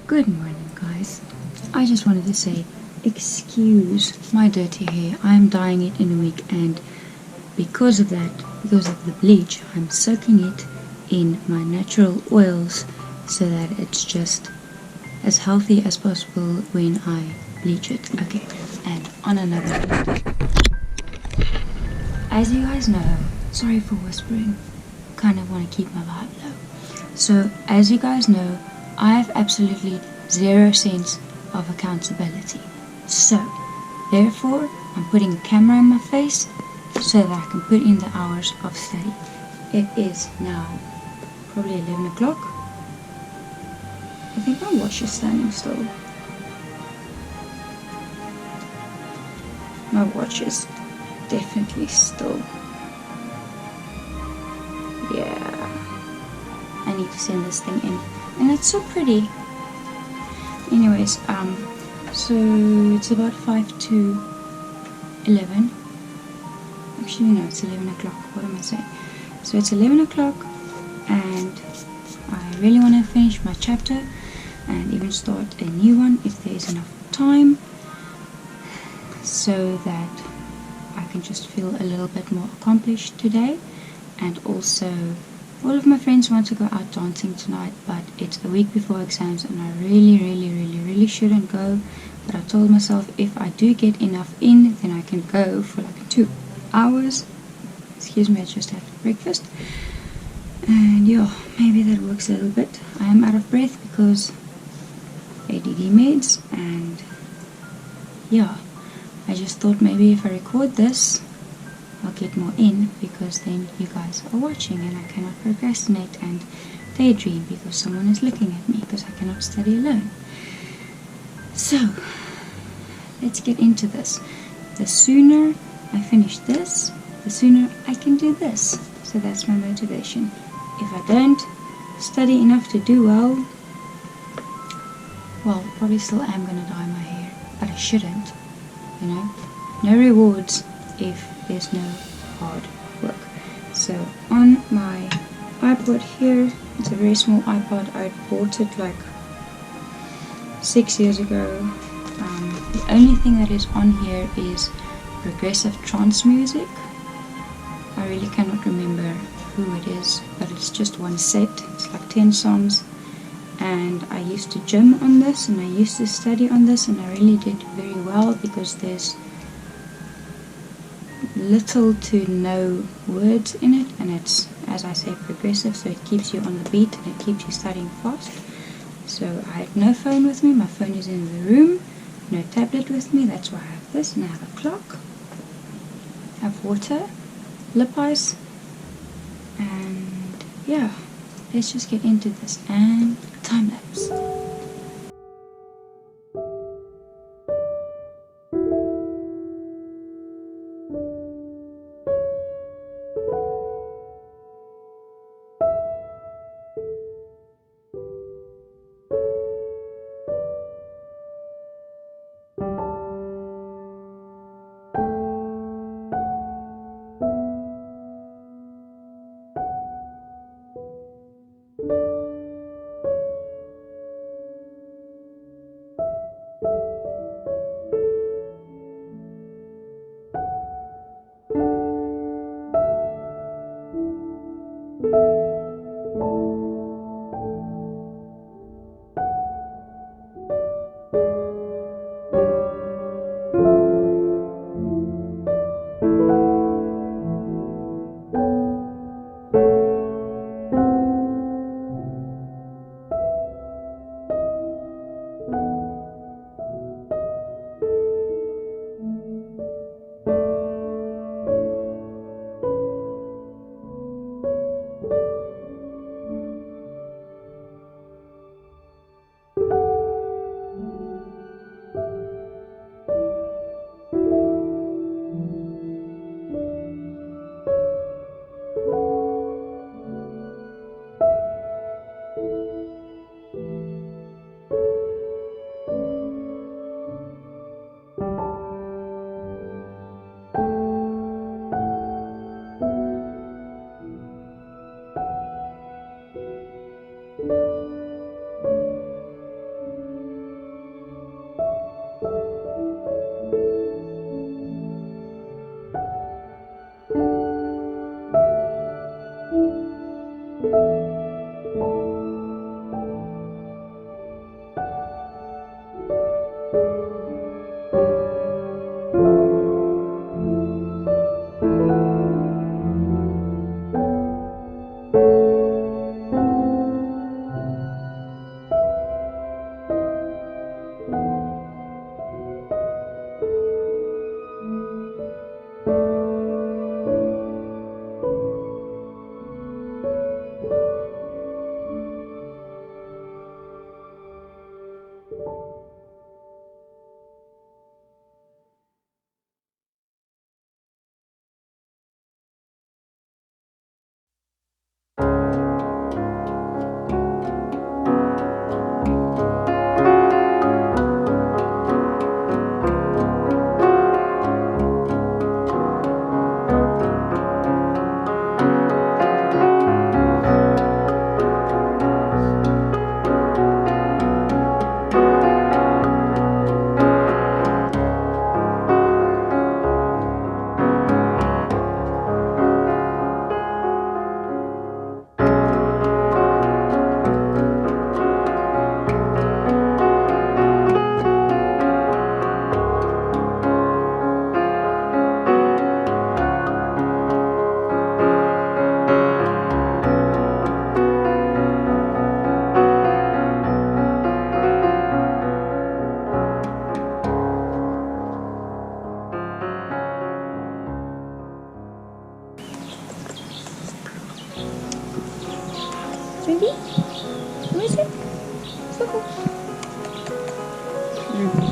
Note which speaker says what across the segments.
Speaker 1: Good morning, guys. I just wanted to say, excuse my dirty hair. I'm dyeing it in a week, and because of that, because of the bleach, I'm soaking it in my natural oils so that it's just as healthy as possible when I bleach it. Okay, and on another note, as you guys know, sorry for whispering, kind of want to keep my vibe low. So, as you guys know, I have absolutely zero sense of accountability. So, therefore, I'm putting a camera in my face so that I can put in the hours of study. It is now probably 11 o'clock. I think my watch is standing still. My watch is definitely still. Yeah. I need to send this thing in. And it's so pretty. Anyways, so it's about 5 to 11. Actually, no, it's 11 o'clock. What am I saying? So it's 11 o'clock, and I really want to finish my chapter and even start a new one if there is enough time, so that I can just feel a little bit more accomplished today. And also, all of my friends want to go out dancing tonight, but it's a week before exams and I really shouldn't go. But I told myself if I do get enough in, then I can go for like 2 hours. Excuse me, I just had breakfast. And yeah, maybe that works a little bit. I am out of breath because ADD meds, and yeah, I just thought maybe if I record this, I'll get more in, because then you guys are watching and I cannot procrastinate and daydream because someone is looking at me, because I cannot study alone. So, let's get into this. The sooner I finish this, the sooner I can do this. So that's my motivation. If I don't study enough to do well, probably still am going to dye my hair, but I shouldn't, you know. No rewards if there's no hard work. So on my iPod here, it's a very small iPod. I bought it like 6 years ago. The only thing that is on here is progressive trance music. I really cannot remember who it is, but it's just one set. It's like 10 songs, and I used to gym on this and I used to study on this, and I really did very well because there's little to no words in it, and it's, as I say, progressive, so it keeps you on the beat and it keeps you studying fast. So I have no phone with me. My phone is in the room. No tablet with me. That's why I have this, and I have a clock. I have water, lip ice, and yeah, let's just get into this and time lapse.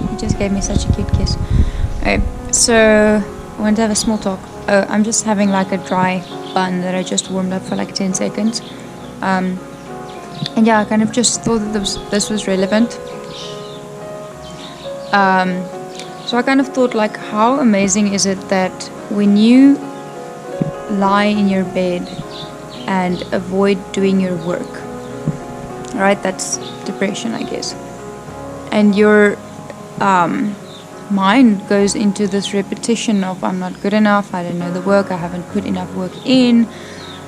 Speaker 1: He just gave me such a cute kiss. Okay, so I want to have a small talk. Oh, I'm just having like a dry bun that I just warmed up for like 10 seconds. And yeah, I kind of just thought that this was relevant. So I kind of thought, like, how amazing is it that when you lie in your bed and avoid doing your work, right? That's depression, I guess. And your mind goes into this repetition of, I'm not good enough, I don't know the work, I haven't put enough work in,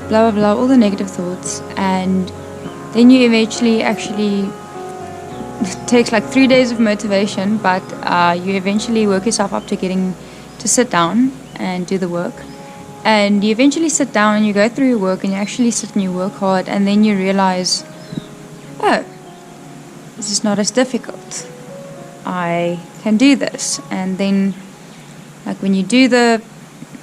Speaker 1: blah blah blah, all the negative thoughts. And then you eventually actually, it takes like 3 days of motivation, but you eventually work yourself up to getting to sit down and do the work. And you eventually sit down and you go through your work and you actually sit and you work hard, and then you realize, oh, this is not as difficult. I can do this. And then, like, when you do the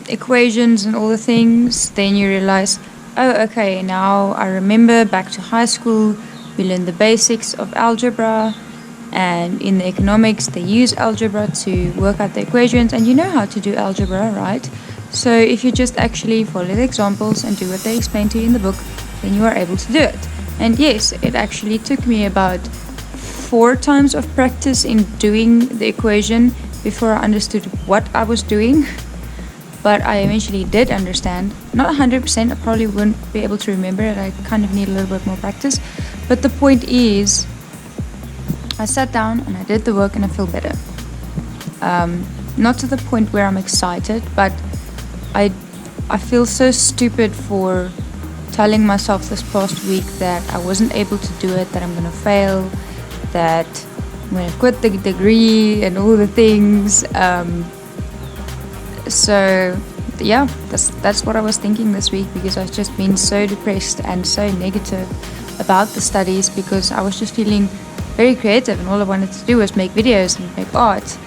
Speaker 1: equations and all the things, then you realize, oh, okay, now I remember back to high school, we learned the basics of algebra, and in the economics they use algebra to work out the equations, and you know how to do algebra, right? So if you just actually follow the examples and do what they explain to you in the book, then you are able to do it. And yes, it actually took me about 4 times of practice in doing the equation before I understood what I was doing. But I eventually did understand. Not 100%, I probably wouldn't be able to remember it. I kind of need a little bit more practice. But the point is, I sat down and I did the work and I feel better. Not to the point where I'm excited, but I feel so stupid for telling myself this past week that I wasn't able to do it, that I'm going to fail, that I'm going to quit the degree and all the things. So yeah, that's what I was thinking this week, because I've just been so depressed and so negative about the studies, because I was just feeling very creative and all I wanted to do was make videos and make art.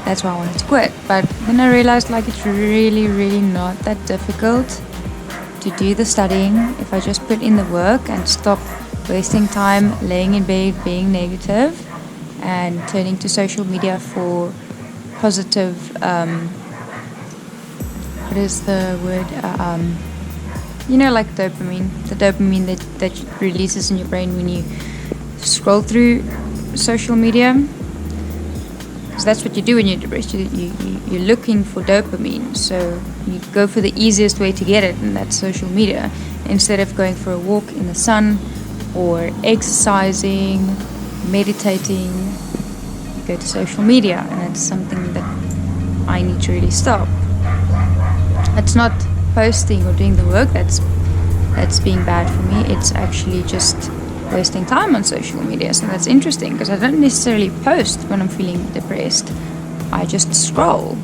Speaker 1: That's why I wanted to quit. But then I realized, like, it's really, really not that difficult to do the studying if I just put in the work and stop wasting time laying in bed being negative and turning to social media for positive, what is the word, like dopamine, the dopamine that releases in your brain when you scroll through social media. Because that's what you do when you're depressed. You're looking for dopamine, so you go for the easiest way to get it, and that's social media. Instead of going for a walk in the sun or exercising, meditating, you go to social media, and that's something that I need to really stop. It's not posting or doing the work that's being bad for me. It's actually just wasting time on social media. So that's interesting, because I don't necessarily post when I'm feeling depressed. I just scroll.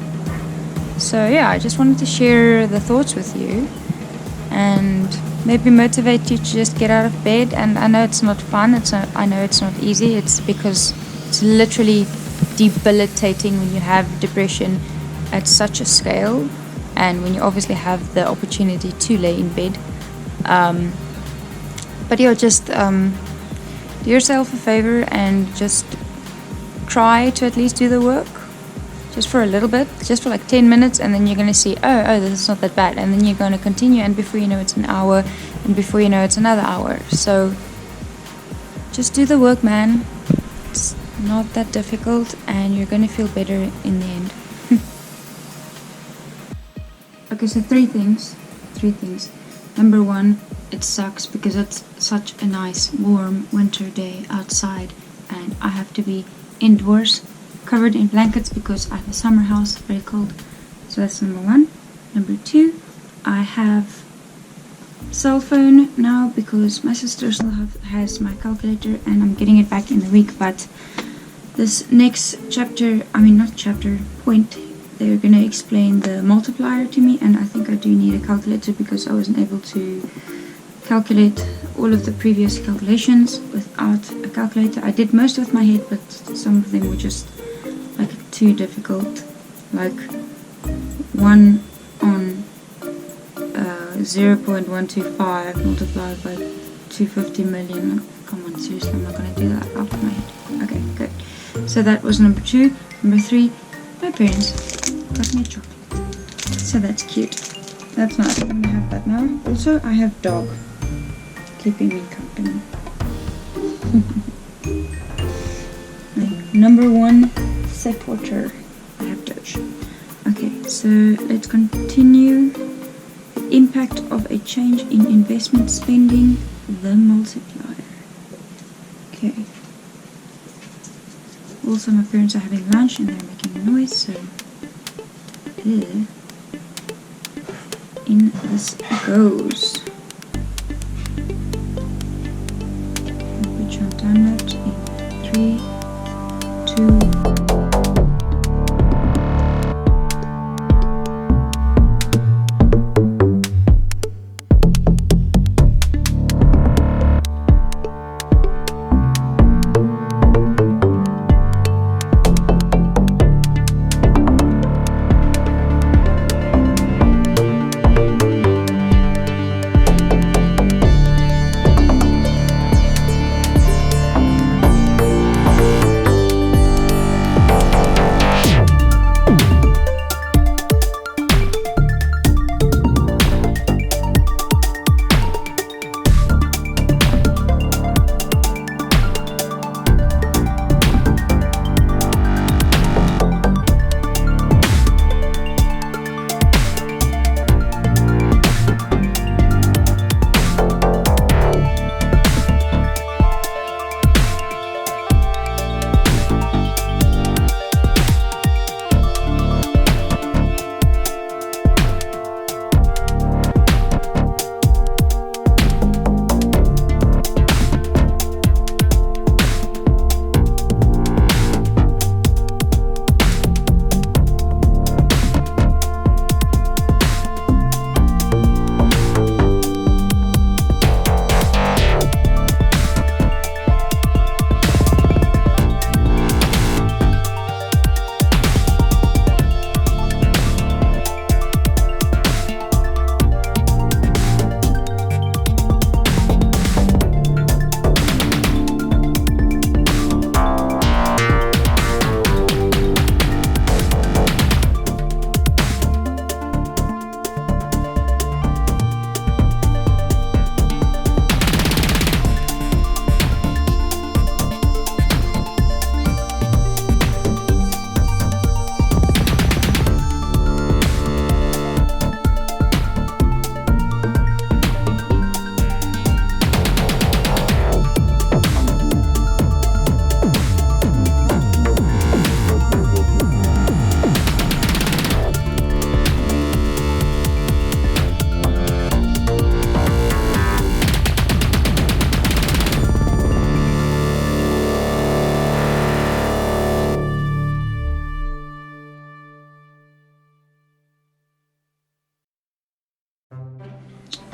Speaker 1: So yeah, I just wanted to share the thoughts with you and maybe motivate you to just get out of bed. And I know it's not fun. I know it's not easy. It's because it's literally debilitating when you have depression at such a scale, and when you obviously have the opportunity to lay in bed. But yeah, just do yourself a favor and just try to at least do the work, just for a little bit, just for like 10 minutes, and then you're going to see, oh, this is not that bad, and then you're going to continue, and before you know it's an hour, and before you know it's another hour. So just do the work, man. It's not that difficult, and you're going to feel better in the end. Okay, so three things. Number one, it sucks because it's such a nice warm winter day outside and I have to be indoors covered in blankets because I have a summer house, very cold. So that's number one. Number two, I have cell phone now because my sister still has my calculator and I'm getting it back in the week. But this next point, they're going to explain the multiplier to me, and I think I do need a calculator because I wasn't able to calculate all of the previous calculations without a calculator. I did most with my head, but some of them were just like too difficult, like 1 on 0.125 multiplied by 250 million. Come on, seriously, I'm not going to do that out of my head. Okay, good. So that was number 2. Number 3, my parents got me a chocolate. So that's cute. That's nice. I'm going to have that now. Also, I have dog keeping me company. Number 1, supporter. I have Doge. Okay, so let's continue. Impact of a change in investment spending, the multiplier. Okay. Also, my parents are having lunch and they're making a noise, so in this goes. I'll put your time lapse in 3, 2.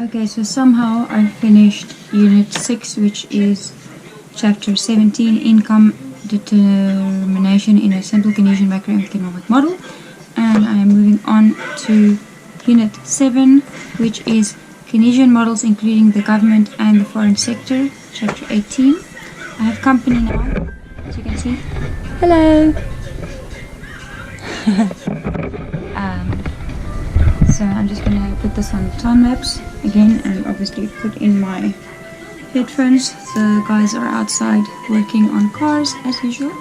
Speaker 1: Okay, so somehow I finished Unit 6, which is Chapter 17, Income Determination in a Simple Keynesian Macroeconomic Model. And I am moving on to Unit 7, which is Keynesian Models including the government and the foreign sector, Chapter 18. I have company now, as you can see. Hello! So I'm just going to put this on time lapse again and obviously put in my headphones. The guys are outside working on cars as usual.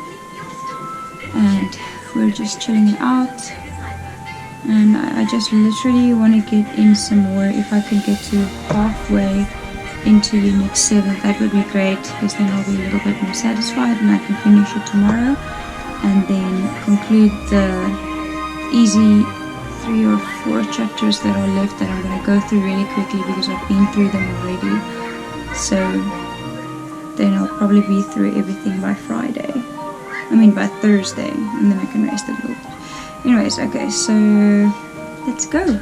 Speaker 1: And we're just chilling it out. And I just literally want to get in some more. If I could get to halfway into Unit 7, that would be great, because then I'll be a little bit more satisfied and I can finish it tomorrow. And then conclude the easy 3 or 4 chapters that are left that I'm going to go through really quickly because I've been through them already. So then I'll probably be through everything by Friday. I mean by Thursday, and then I can rest a little bit. Anyways, okay, so let's go.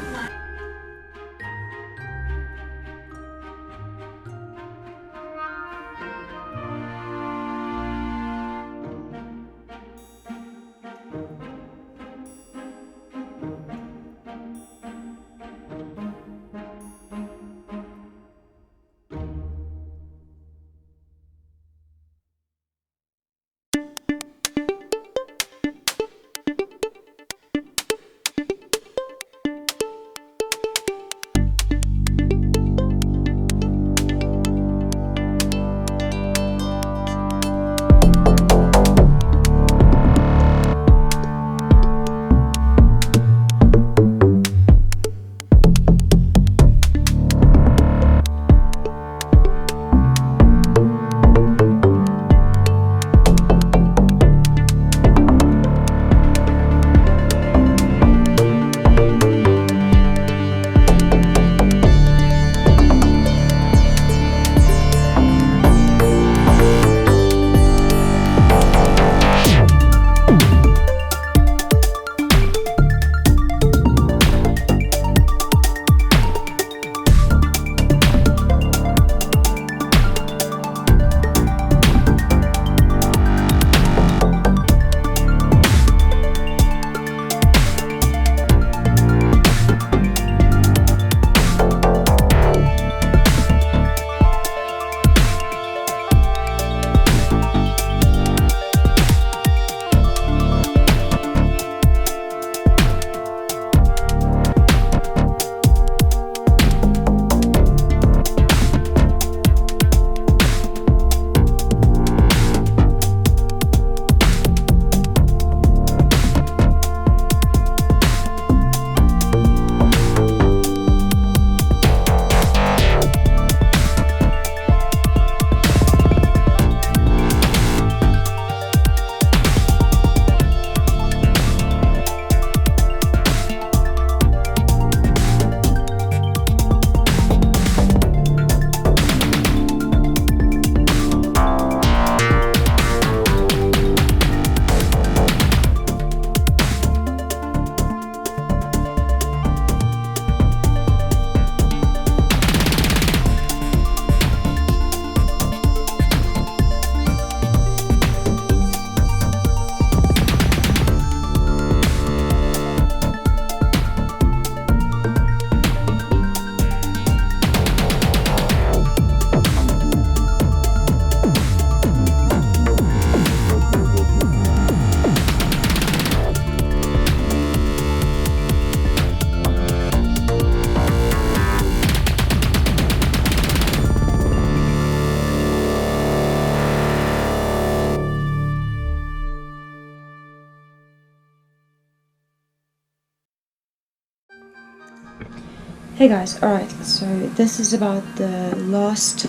Speaker 1: Hey guys, alright, so this is about the last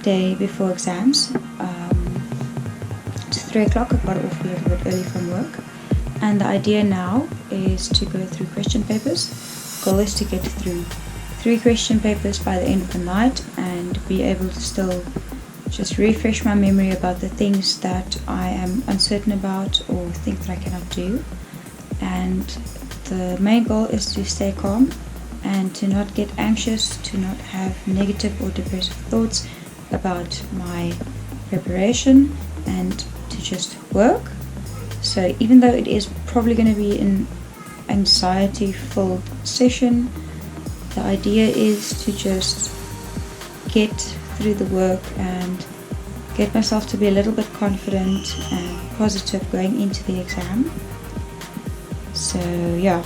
Speaker 1: day before exams. It's 3 o'clock, I got off a little bit early from work, and the idea now is to go through question papers. Goal is to get through 3 question papers by the end of the night and be able to still just refresh my memory about the things that I am uncertain about or think that I cannot do. And the main goal is to stay calm and to not get anxious, to not have negative or depressive thoughts about my preparation, and to just work. So even though it is probably going to be an anxiety-filled session, the idea is to just get through the work and get myself to be a little bit confident and positive going into the exam. So yeah,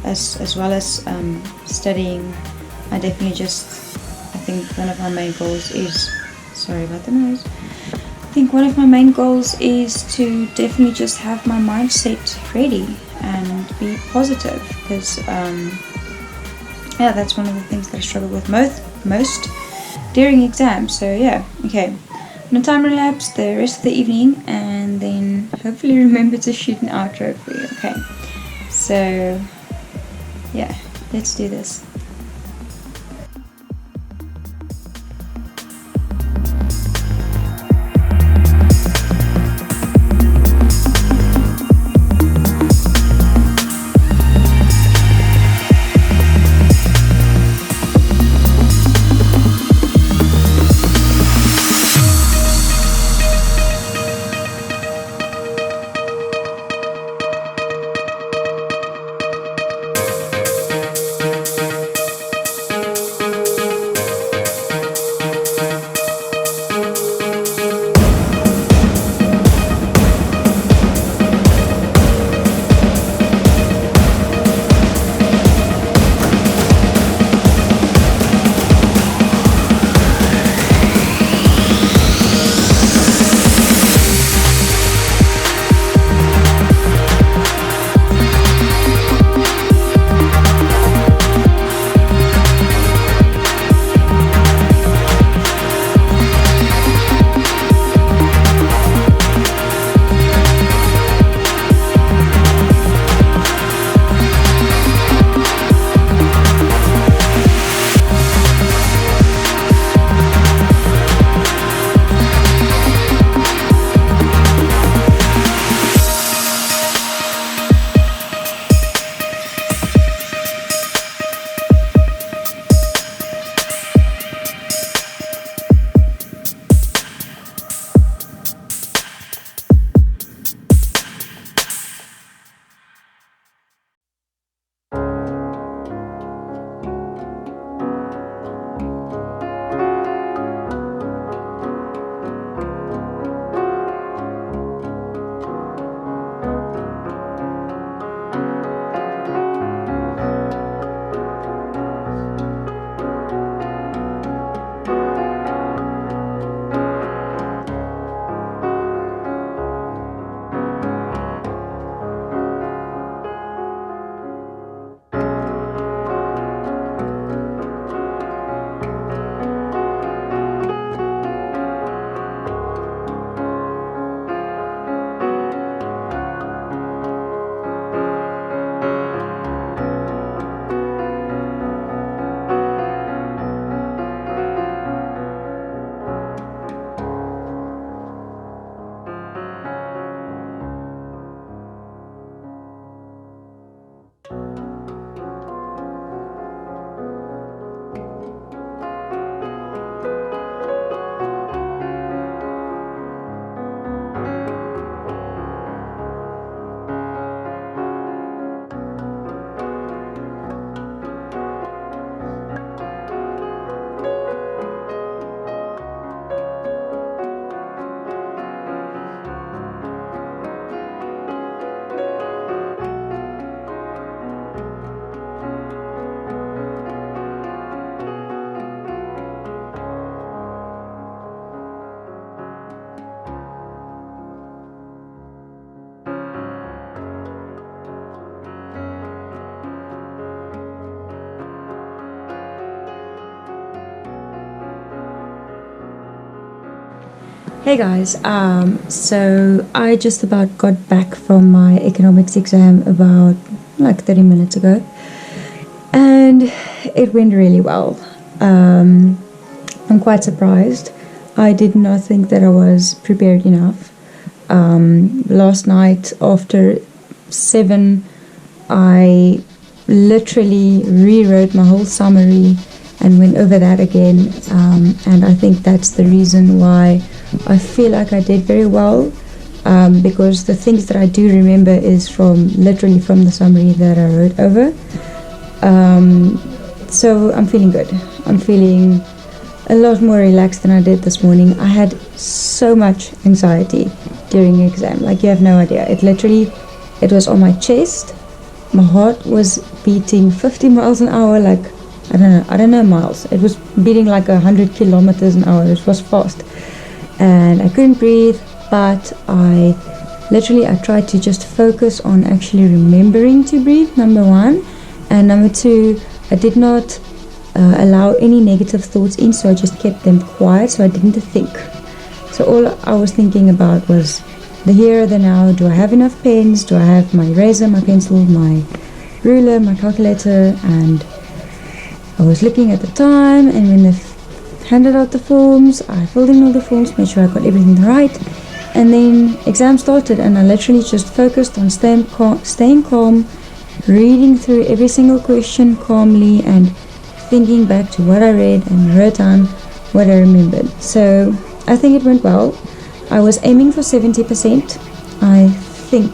Speaker 1: as well as studying, I think one of my main goals is, sorry about the noise, I think one of my main goals is to definitely just have my mindset ready and be positive, because yeah, that's one of the things that I struggle with most during exams. So yeah, okay, I'm gonna time relapse the rest of the evening and then hopefully remember to shoot an outro for you. Okay, so yeah, let's do this. Hey guys, so I just about got back from my economics exam about like 30 minutes ago, and it went really well. I'm quite surprised. I did not think that I was prepared enough. Last night after 7, I literally rewrote my whole summary and went over that again, and I think that's the reason why I feel like I did very well, because the things that I do remember is literally from the summary that I wrote over. So I'm feeling good. I'm feeling a lot more relaxed than I did this morning. I had so much anxiety during the exam, like you have no idea. It was on my chest. My heart was beating 50 miles an hour, like I don't know miles. It was beating like 100 kilometers an hour. It was fast, and I couldn't breathe. But I tried to just focus on actually remembering to breathe. Number one, and number two, I did not allow any negative thoughts in, so I just kept them quiet, so I didn't think. So all I was thinking about was the here, the now. Do I have enough pens? Do I have my eraser, my pencil, my ruler, my calculator? And I was looking at the time, and when they handed out the forms, I filled in all the forms, made sure I got everything right, and then exam started, and I literally just focused on staying calm, reading through every single question calmly, and thinking back to what I read and wrote down what I remembered. So I think it went well. I was aiming for 70%. I think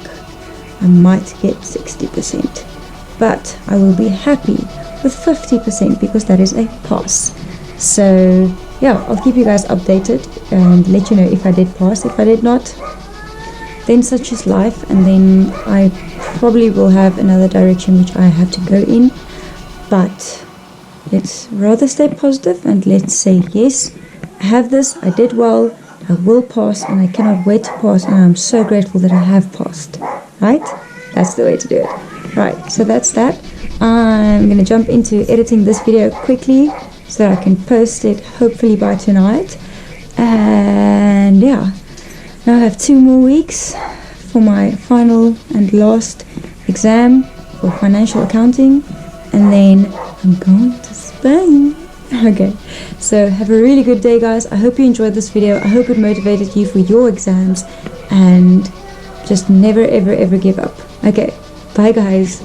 Speaker 1: I might get 60%, but I will be happy with 50% because that is a pass. So yeah, I'll keep you guys updated and let you know if I did pass. If I did not, then such is life, and then I probably will have another direction which I have to go in. But let's rather stay positive and let's say, yes, I have this, I did well, I will pass, and I cannot wait to pass, and I'm so grateful that I have passed. Right? That's the way to do it. Right, so that's that. I'm going to jump into editing this video quickly so that I can post it hopefully by tonight. And yeah, now I have 2 more weeks for my final and last exam for financial accounting, and then I'm going to Spain. Okay, so have a really good day, guys. I hope you enjoyed this video. I hope it motivated you for your exams, and just never ever ever give up. Okay, bye guys.